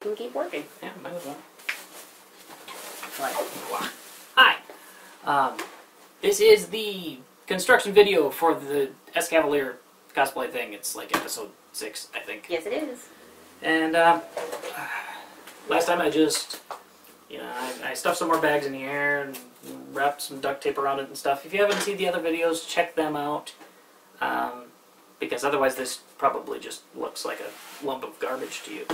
can keep working. Yeah, might as well. Right. Hi. This is the construction video for the Escavalier cosplay thing. It's like episode 6, I think. Yes, it is. And last time I just, I stuffed some more bags in the air and wrapped some duct tape around it and stuff. If you haven't seen the other videos, check them out. Because otherwise this probably just looks like a lump of garbage to you.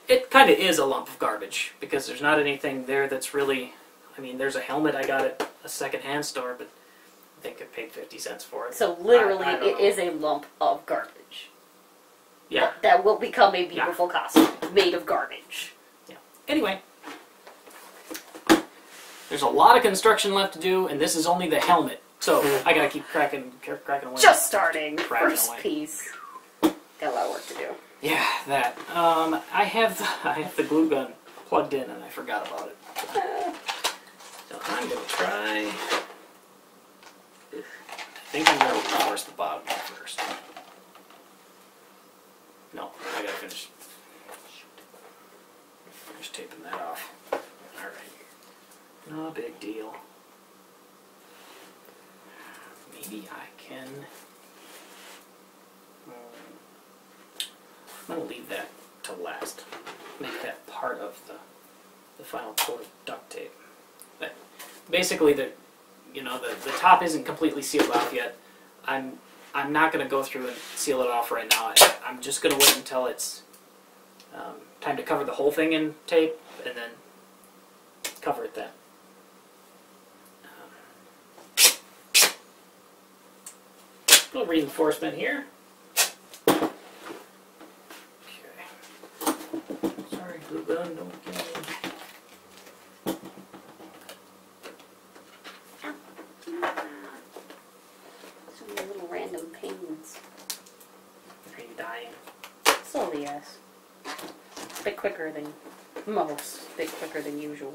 It kind of is a lump of garbage, because there's not anything there that's really... I mean, there's a helmet I got at a second-hand store, but I think I paid 50 cents for it. So literally, it is a lump of garbage. Yeah. That will become a beautiful costume made of garbage. Yeah. Anyway. There's a lot of construction left to do, and this is only the helmet. So, I gotta keep cracking away. Just starting. First piece. Got a lot of work to do. Yeah, that. I have the glue gun plugged in, and I forgot about it. So I'm gonna try. I think I'm gonna force the bottom first. No, I gotta finish taping that off. All right. No big deal. Maybe I can. I'm going to leave that to last. Make that part of the final coat of duct tape. But basically, the top isn't completely sealed off yet. I'm not going to go through and seal it off right now. I'm just going to wait until it's time to cover the whole thing in tape, and then cover it then. A little reinforcement here. Okay. Sorry, glue gun, don't kill me. So many little random pains. Are you dying? Slowly, yes. A bit quicker than most. A bit quicker than usual.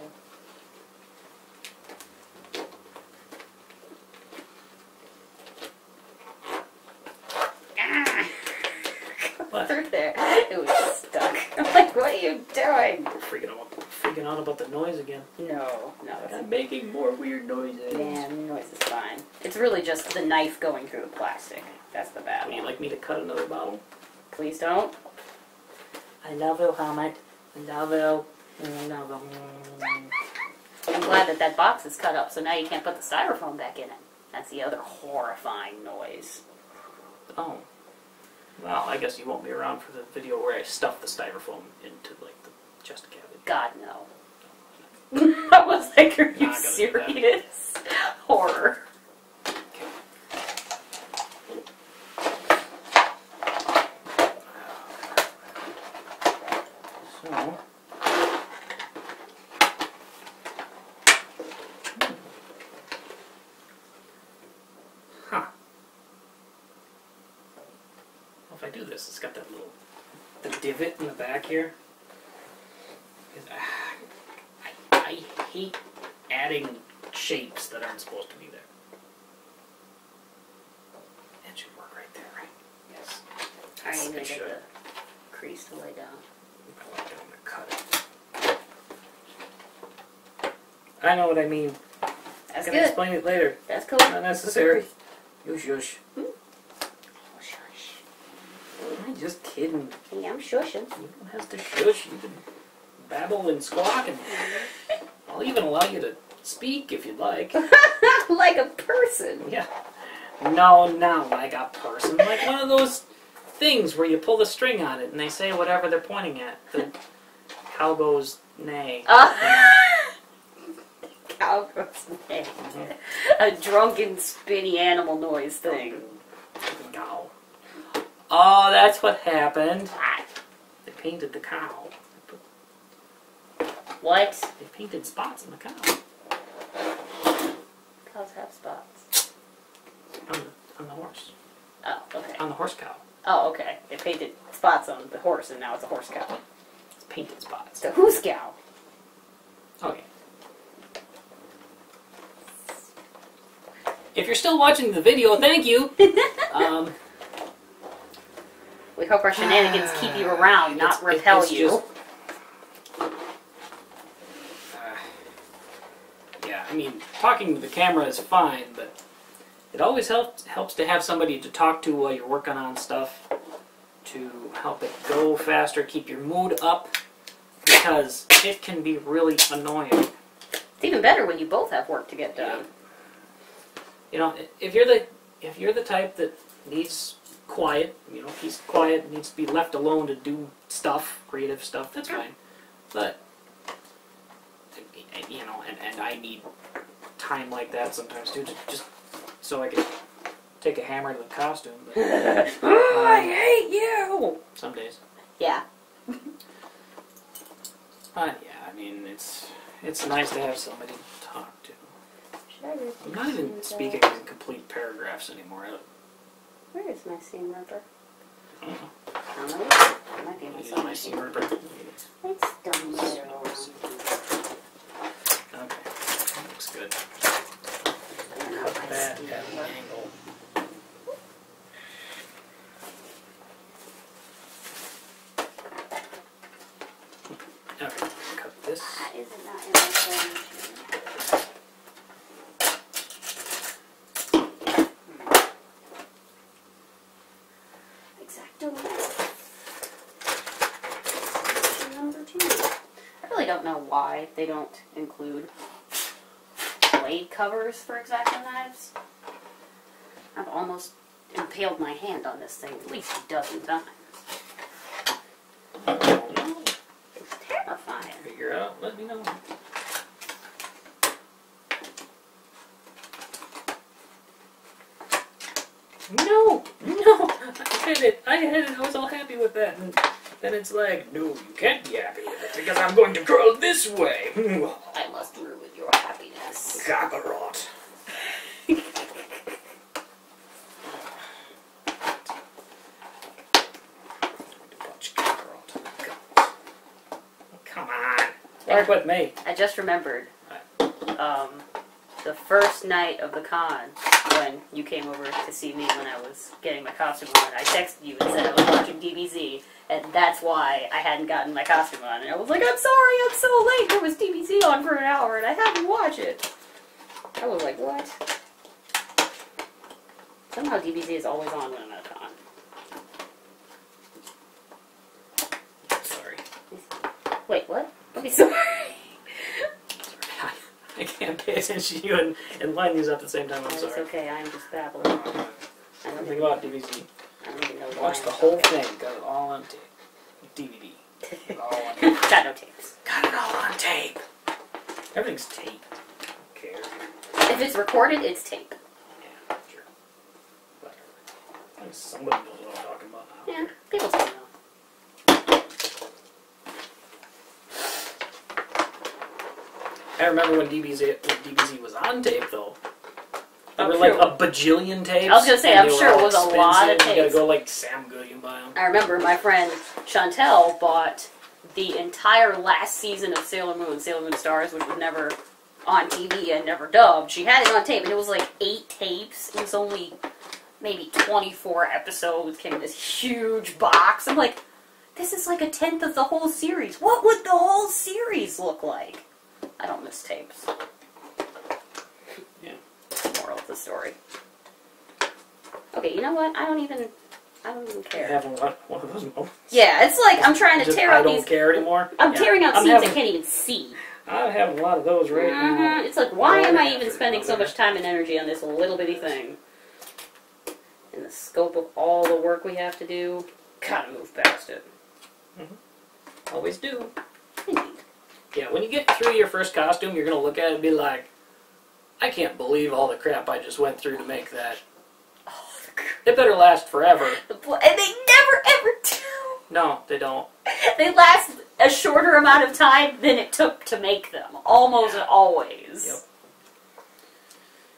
Through there. It was stuck. I'm like, what are you doing? Freaking out about the noise again. No. I'm making more weird noises. Man, the noise is fine. It's really just the knife going through the plastic. That's the bad one. Would you like me to cut another bottle? Please don't. I love you, helmet. I love you. I love you. I'm glad that box is cut up, so now you can't put the styrofoam back in it. That's the other horrifying noise. Oh. Well, I guess you won't be around for the video where I stuff the styrofoam into, like, the chest cavity. God, no. I was like, are you serious? Horror. Okay. So... If I do this, it's got that little divot in the back here. I hate adding shapes that aren't supposed to be there. That should work right there, right? Yes. I need to get the crease to lay down. I'm going to cut it. I know what I mean. That's I'm good. gonna explain it later. That's cool. Not necessary. Yush. I'm just kidding. Hey, I'm shushing. You don't have to shush. You can babble and squawk, and I'll even allow you to speak if you'd like. Like a person. Yeah. No, not like a person. Like one of those things where you pull the string on it and they say whatever they're pointing at. The cow goes neigh. Cow goes neigh. A drunken, spinny animal noise thing. Cow. Oh, that's what happened. They painted the cow. What? They painted spots on the cow. Cows have spots. On the horse. Oh, okay. On the horse cow. Oh, okay. They painted spots on the horse, and now it's a horse cow. It's painted spots. The who's cow? Okay. If you're still watching the video, thank you. We hope our shenanigans keep you around, not repel you. Just, yeah, I mean, talking to the camera is fine, but it always helps to have somebody to talk to while you're working on stuff, to help it go faster, keep your mood up, because it can be really annoying. It's even better when you both have work to get done. You know, if you're the type that needs quiet, you know, he's quiet, needs to be left alone to do stuff, creative stuff, that's fine. But, you know, and I need time like that sometimes too, just so I can take a hammer to the costume. But, I hate you! Some days. Yeah. Yeah, I mean, it's nice to have somebody to talk to. I'm not even speaking in complete paragraphs anymore. Where is my seam ripper? I don't know. I don't know. It might be Use my seam ripper. It's done there. Okay, that looks good. Cut that at an angle. Okay, cut this. That is not in my phone. Number 2. I really don't know why they don't include blade covers for X-Acto knives. I've almost impaled my hand on this thing at least a dozen times. I don't know. It's terrifying. Figure out, let me know. No! I had it, I was all happy with that, and then it's like, no, you can't be happy with it, because I'm going to curl this way! I must ruin your happiness. Kakarot. Come on! Work with me! I just remembered, the first night of the con, when you came over to see me when I was getting my costume on, I texted you and said I was watching DBZ, and that's why I hadn't gotten my costume on. And I was like, I'm sorry, I'm so late. There was DBZ on for an hour, and I had to watch it. I was like, what? Somehow DBZ is always on when I'm at a con. Sorry. Wait, what? Okay, sorry. I can't pay attention to you and line these up at the same time, I'm It's sorry. okay, I'm just babbling. I don't Think even, about DVC. I don't even know why. Watch the whole thing. Got it all on tape. DVD. All on tape. Got no tapes. Got it all on tape. Everything's tape. Who cares? If it's recorded, it's tape. Yeah, sure. Whatever. I think somebody knows what I'm talking about now. Yeah, people still know. I remember when DBZ was on tape, though. There were like a bajillion tapes. I was going to say, I'm sure it was a lot of tapes. You gotta tapes. go like Sam Goody and buy them. I remember my friend Chantel bought the entire last season of Sailor Moon Stars, which was never on TV and never dubbed. She had it on tape, and it was like 8 tapes. It was only maybe 24 episodes, came in this huge box. I'm like, this is like a 10th of the whole series. What would the whole series look like? I don't miss tapes. Yeah. Moral of the story. Okay, you know what? I don't even care. Having one of those moments. Yeah, it's like I'm trying to tear out these. I don't care anymore. I'm tearing out scenes I can't even see. I have a lot of those right now. It's like, why am I even spending so much time and energy on this little bitty thing? In the scope of all the work we have to do, gotta move past it. Mm-hmm. Always do. Indeed. Yeah, when you get through your first costume, you're gonna look at it and be like, I can't believe all the crap I just went through to make that. It better last forever. And they never ever do. No, they don't. They last a shorter amount of time than it took to make them. Almost always. Yep.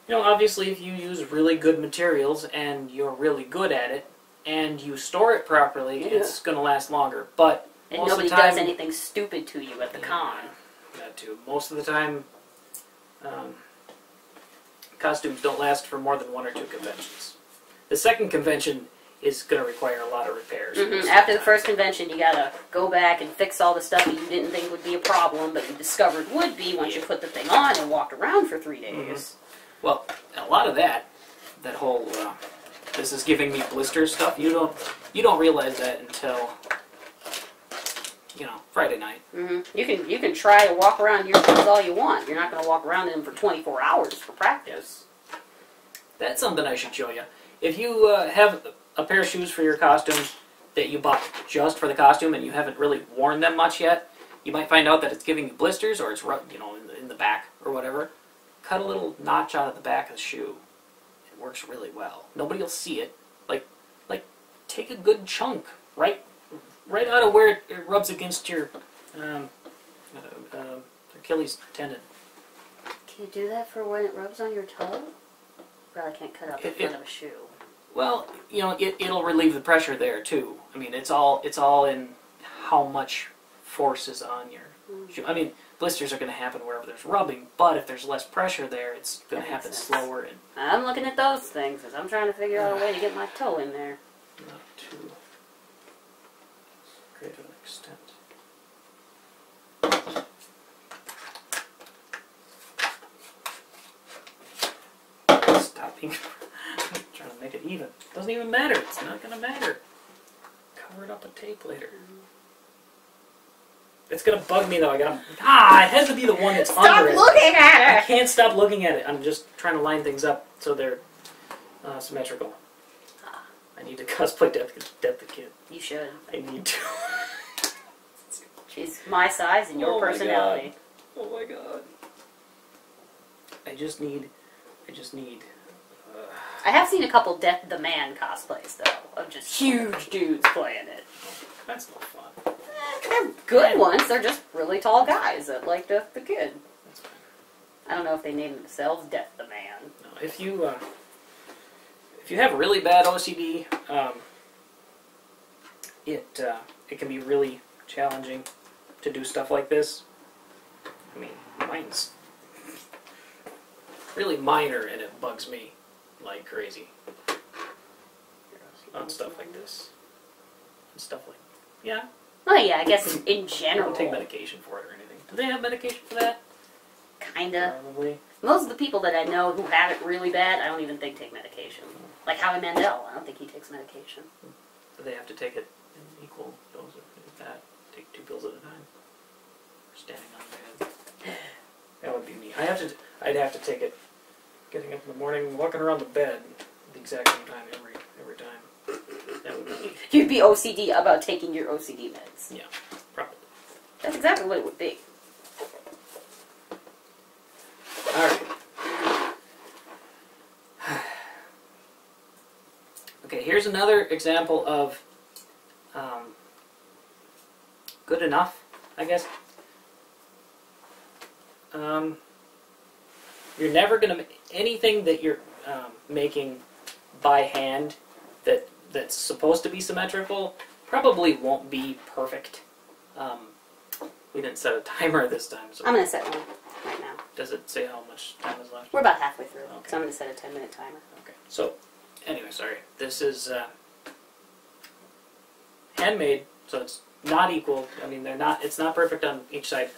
You know, obviously if you use really good materials and you're really good at it, and you store it properly, it's gonna last longer. But and most nobody of the time, does anything stupid to you at the con. That too. Most of the time, costumes don't last for more than 1 or 2 conventions. The second convention, is going to require a lot of repairs. After the first convention, you gotta go back and fix all the stuff that you didn't think would be a problem, but you discovered would be once you put the thing on and walked around for 3 days. Well, a lot of that whole this is giving me blisters stuff. You don't realize that until Friday night. You can try to walk around your shoes all you want. You're not gonna walk around in them for 24 hours for practice. That's something I should show you. If you have a pair of shoes for your costume that you bought just for the costume and you haven't really worn them much yet, you might find out that it's giving you blisters or it's in the back or whatever. Cut a little notch out of the back of the shoe. It works really well. Nobody will see it. Like take a good chunk right out of where it rubs against your Achilles tendon. Can you do that for when it rubs on your toe? Probably can't cut up the front of a shoe. Well, it'll relieve the pressure there too. I mean, it's all in how much force is on your shoe. I mean, blisters are going to happen wherever there's rubbing, but if there's less pressure there, it's going to happen slower. And I'm looking at those things because I'm trying to figure out a way to get my toe in there. Not too great of an extent. Stop being trying to make it even. Doesn't even matter. It's not going to matter. Cover it up with tape later. It's going to bug me though. It has to be the one that's under it. Stop looking at it! I can't stop looking at it. I'm just trying to line things up so they're symmetrical. I need to cosplay Death the Kid. You should. I need to. She's my size and your personality. Oh my god. I just need. I have seen a couple Death the Man cosplays though, of just huge dudes playing it. That's no fun. They're good ones. They're just really tall guys that like Death the Kid. That's fine. I don't know if they name themselves Death the Man. No, if you have really bad OCD, it can be really challenging to do stuff like this. I mean, mine's really minor and it bugs me like crazy on stuff like this. And stuff like, Well, yeah, I guess in I general. don't take medication for it or anything. Do they have medication for that? Kinda. Probably. Most of the people that I know who have it really bad, I don't even think take medication. Like Howie Mandel, I don't think he takes medication. Do they have to take it in equal doses of that? Take 2 pills at a time? Or standing on the bed? That would be me. I'd have to take it getting up in the morning, walking around the bed at the exact same time every time. That would be me. You'd be OCD about taking your OCD meds. Yeah, probably. That's exactly what it would be. Alright. Okay, here's another example of good enough, I guess. You're never going to anything that you're making by hand that's supposed to be symmetrical probably won't be perfect. We didn't set a timer this time, so I'm going to set one right now. does it say how much time is left? We're about halfway through, Okay. so I'm going to set a 10-minute timer. Okay, so anyway, sorry. This is handmade, so it's not equal. I mean, it's not perfect on each side.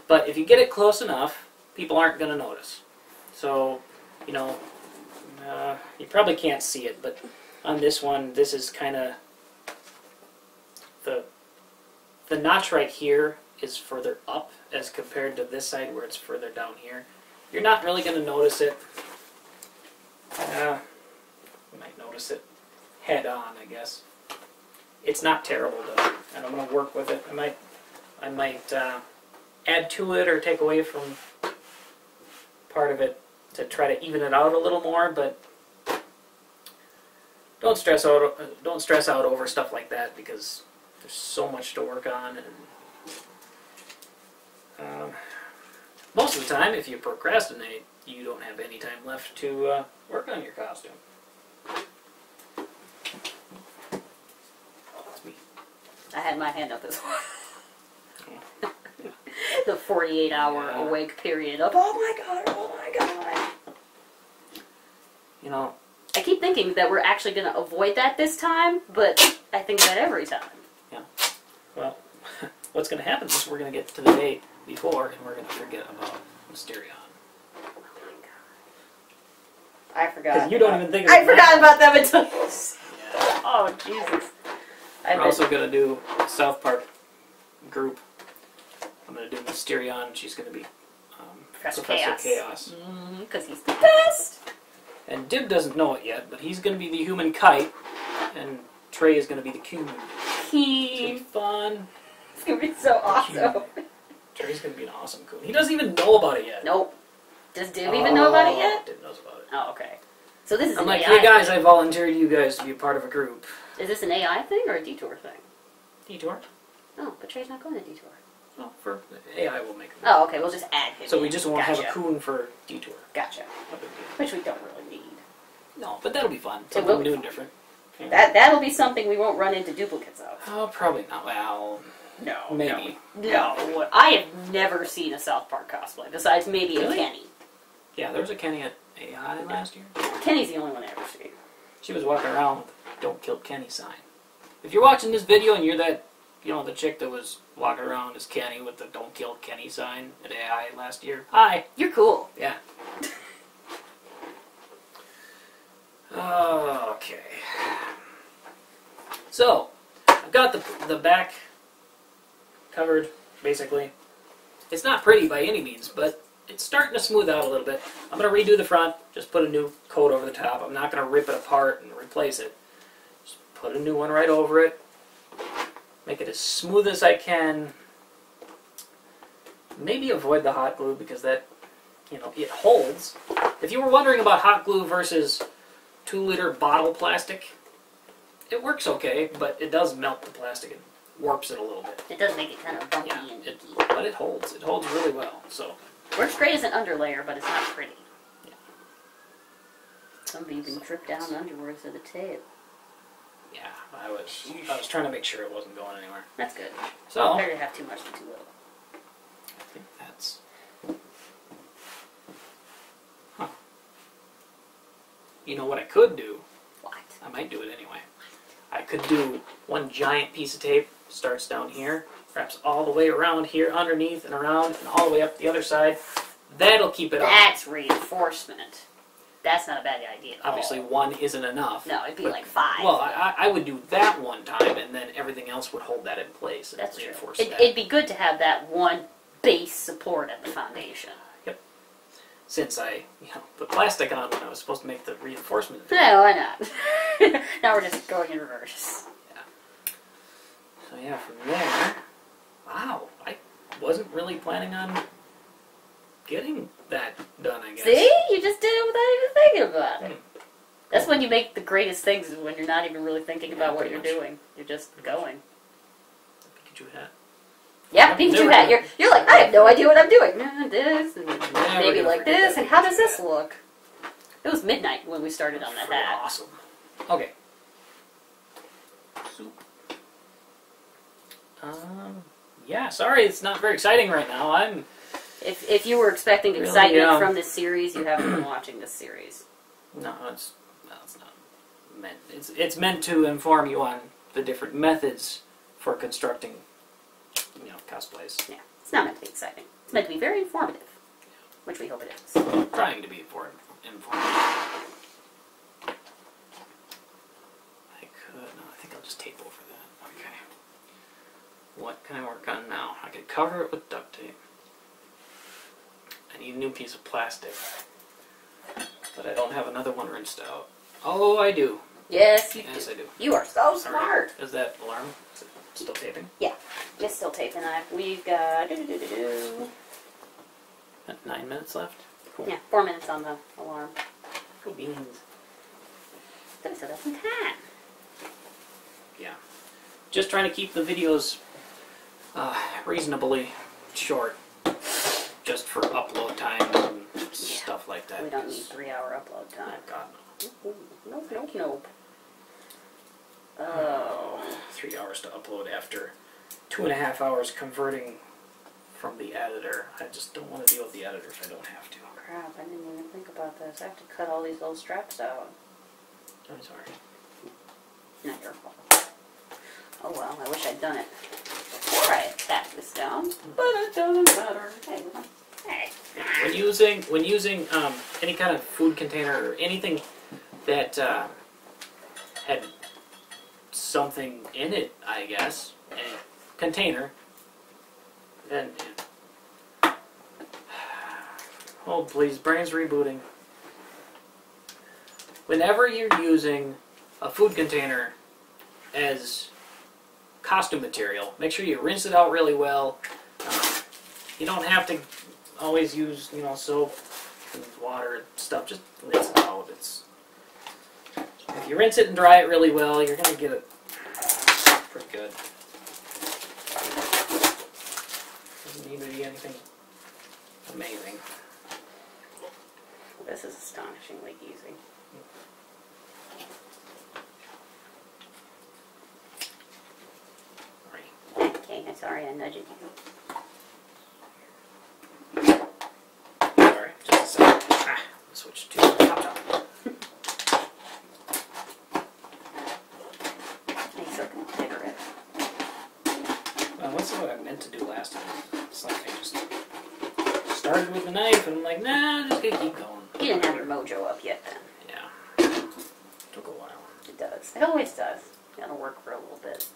But if you get it close enough, people aren't going to notice. So, you probably can't see it, but on this one, this is kind of the notch right here is further up as compared to this side where it's further down here. You're not really going to notice it. You might notice it head on, I guess. It's not terrible though, and I'm going to work with it. I might add to it or take away from part of it to try to even it out a little more, but don't stress out over stuff like that because there's so much to work on. And most of the time, if you procrastinate, you don't have any time left to work on your costume. That's me. I had my hand up as well. The 48-hour awake period of, oh my god. You know, I keep thinking that we're actually going to avoid that this time, but I think that every time. Yeah. Well, what's going to happen is we're going to get to the day before, and we're going to forget about Mysterion. Oh my god. I forgot. Because you don't even think of it. I forgot about them until you said. Yeah. Oh, Jesus. We're also going to do a South Park group. I'm going to do Mysterion, and she's going to be Professor Chaos. Because he's the best. And Dib doesn't know it yet, but he's going to be the human kite, and Trey is going to be the cube. It's going to be fun. It's going to be so awesome. Trey's going to be an awesome coon. He doesn't even know about it yet. Nope. Does Dib even know about it yet? Dib knows about it. Oh, okay. So this is I'm an like, AI hey guys, thing. I volunteered you guys to be a part of a group. Is this an AI thing or a detour thing? Detour? No, but Trey's not going to detour. No, for AI we'll make it. Oh, okay. We'll just add him. So we just won't have a Gotcha. coon for Detour. Gotcha. No big deal. Which we don't really need. No, but that'll be fun. It Something will be new fun. and different. Yeah. That'll be something we won't run into duplicates of. Oh, probably not. Well, No. maybe. No. I have never seen a South Park cosplay, besides maybe Really? a Kenny. Yeah, there was a Kenny at AI last year. Kenny's the only one I ever seen. She was walking around with a "Don't Kill Kenny" sign. If you're watching this video and you're that, the chick that was walking around as Kenny with the "Don't Kill Kenny" sign at AI last year, hi. You're cool. Yeah. Okay. So, I've got the back covered, basically. It's not pretty by any means, but it's starting to smooth out a little bit. I'm going to redo the front, just put a new coat over the top. I'm not going to rip it apart and replace it. Just put a new one right over it. Make it as smooth as I can. Maybe avoid the hot glue because that, it holds. If you were wondering about hot glue versus 2-liter bottle plastic, it works okay, but it does melt the plastic and warps it a little bit. It does make it kind of bumpy Yeah, and icky. but it holds. It holds really well. So Works great as an underlayer, but it's not pretty. Yeah. Some of you can drip down underwards of the tape. yeah, I was trying to make sure it wasn't going anywhere. That's good. So Better to have too much than too little. I think that's. Huh. You know what I could do? What? I might do it anyway. I could do one giant piece of tape, starts down here, wraps all the way around here, underneath and around, and all the way up the other side. That'll keep it on. That's reinforcement. That's not a bad idea at Obviously, all. one isn't enough. No, it'd be but- like 5. Well, I would do that one time, and then everything else would hold that in place and That's true. reinforce that. It'd be good to have that one base support at the foundation. Yep. Since I, put plastic on when I was supposed to make the reinforcement. No, why not? Now we're just going in reverse. So yeah, from there, wow, I wasn't really planning on getting that done, I guess. See? You just did it without even thinking about it. That's when you make the greatest things, is when you're not even really thinking about what pretty you're much. doing. You're just going. Pikachu hat. Yeah, Pikachu Never hat. did. You're like, I have no idea what I'm doing. This, and Never maybe gonna like forget this, that and how does Pikachu this hat. look? It was midnight when we started on that Pretty hat. awesome. Okay. Soup. Yeah, sorry, it's not very exciting right now. I'm If you were expecting Really, excitement from this series, you haven't been watching this series. no, it's not meant. It's meant to inform you on the different methods for constructing, cosplays. Yeah, it's not meant to be exciting. It's meant to be very informative, which we hope it is. Trying to be informative. I think I'll just tape over that. Okay. What can I work on now? I could cover it with duct tape. I need a new piece of plastic. But I don't have another one rinsed out. Oh, I do. Yes, you Yes, do. I do. You are so smart. Is that alarm? Is it still taping? Yeah, it's still taping. We've got 9 minutes left? Cool. yeah, 4 minutes on the alarm. Cool beans. So we still got some time. Yeah. Just trying to keep the videos reasonably short. Just for upload time and stuff like that. We don't need 3-hour upload Oh, time. God, no. Nope. Oh. 3 hours to upload after 2.5 hours converting from the editor. I just don't want to deal with the editor if I don't have to. Crap, I didn't even think about this. I have to cut all these little straps out. I'm sorry. Not your fault. Oh well, I wish I'd done it before I packed this down, but it doesn't matter. Hey, hey. When using any kind of food container or anything that had something in it, I guess, a container, then oh please, brain's rebooting. Whenever you're using a food container as costume material, make sure you rinse it out really well. You don't have to always use, soap and water and stuff. Just rinse it out. If you rinse it and dry it really well, you're going to get it pretty good. Doesn't need to be anything amazing. This is astonishingly easy. Okay, I'm sorry I'm nudging you. Sorry, just a second. Switch to laptop. Nice looking cigarette. Well, that's what I meant to do last time. It's like I just started with the knife and I'm like, nah, I'm just gonna keep going. You didn't have your mojo up yet then. Yeah. Took a while. It does. It always does. You gotta work for a little bit.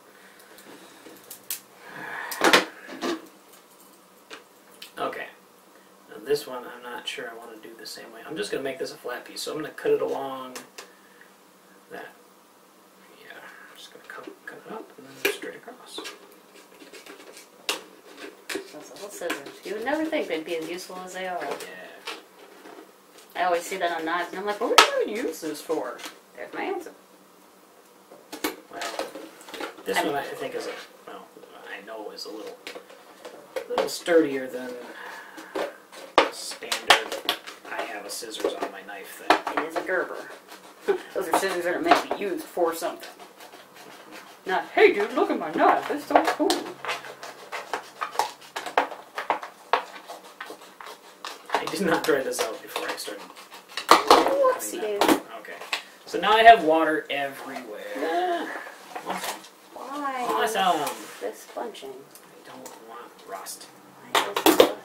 Okay. Now this one, I'm not sure I want to do the same way. I'm just going to make this a flat piece, so I'm going to cut it along that. Yeah, I'm just going to cut it up and then straight across. Those little scissors. You would never think they'd be as useful as they are. Yeah. I always see that on knives, and I'm like, what would I use this for? There's my answer. Well, this one I think is I know is a little sturdier than standard. I have a scissors on my knife thing. It is a Gerber. Those are scissors that are meant to be used for something. Not, hey dude, look at my knife. It's so cool. I did not try this out before I started. Whoopsie. Okay. So now I have water everywhere. Awesome. Why? Awesome. This bunching. I don't want rust. Why is that?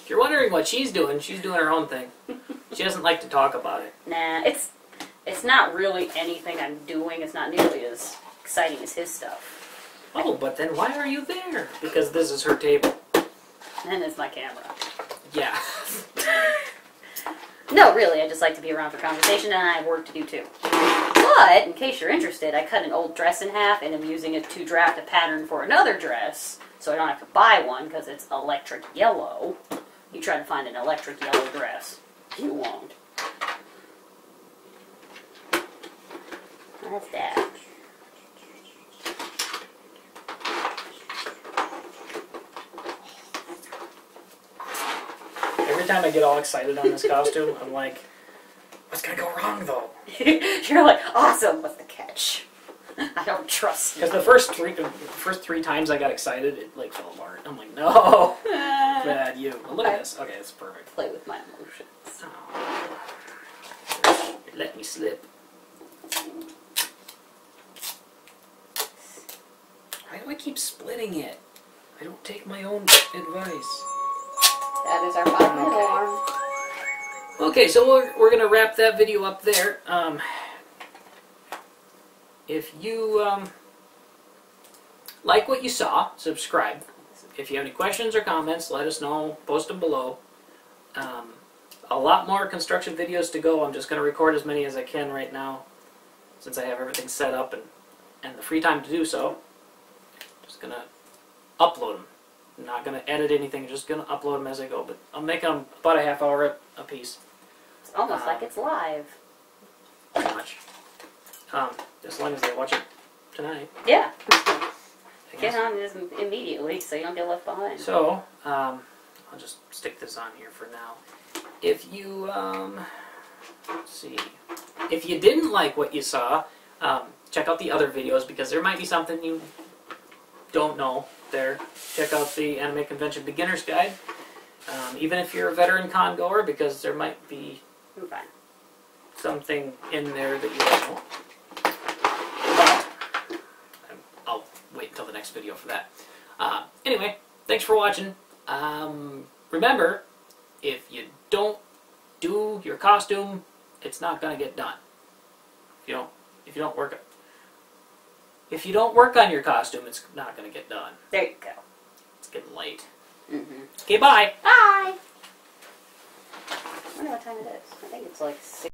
If you're wondering what she's doing her own thing. She doesn't like to talk about it. Nah, it's not really anything I'm doing. It's not nearly as exciting as his stuff. Oh, but then why are you there? Because this is her table. And it's my camera. Yeah. No, really, I just like to be around for conversation, and I have work to do too. But, in case you're interested, I cut an old dress in half, and I'm using it to draft a pattern for another dress, so I don't have to buy one, because it's electric yellow. You try to find an electric yellow dress. You won't. That's that. Every time I get all excited on this costume, I'm like, what's going to go wrong, though? You're like, awesome, what's the catch? I don't trust you. Because the first three times I got excited, it like fell apart. I'm like, no, bad you. Well, look at this. Okay, it's perfect. Play with my emotions. Oh. Let me slip. Why do I keep splitting it? I don't take my own advice. That is our 5-minute alarm. Okay, so we're going to wrap that video up there. If you like what you saw, subscribe. If you have any questions or comments, let us know. Post them below. A lot more construction videos to go. I'm just going to record as many as I can right now, since I have everything set up and the free time to do so. Just going to upload them. I'm not going to edit anything, just going to upload them as I go. But I'm making them about a half hour a piece. It's almost like it's live. Pretty much. As long as they watch it tonight. Yeah. Get on this immediately so you don't get left behind. So, I'll just stick this on here for now. If you, let's see. If you didn't like what you saw, check out the other videos because there might be something you don't know there. Check out the Anime Convention Beginner's Guide. Even if you're a veteran con goer, because there might be I'm fine. something in there that you don't want. But I'll wait until the next video for that. Anyway, thanks for watching. Remember, if you don't do your costume, it's not gonna get done. If you don't work on your costume, it's not gonna get done. There you go. It's getting late. Mm-hmm. Okay, bye. Bye. I wonder what time it is. I think it's like 6.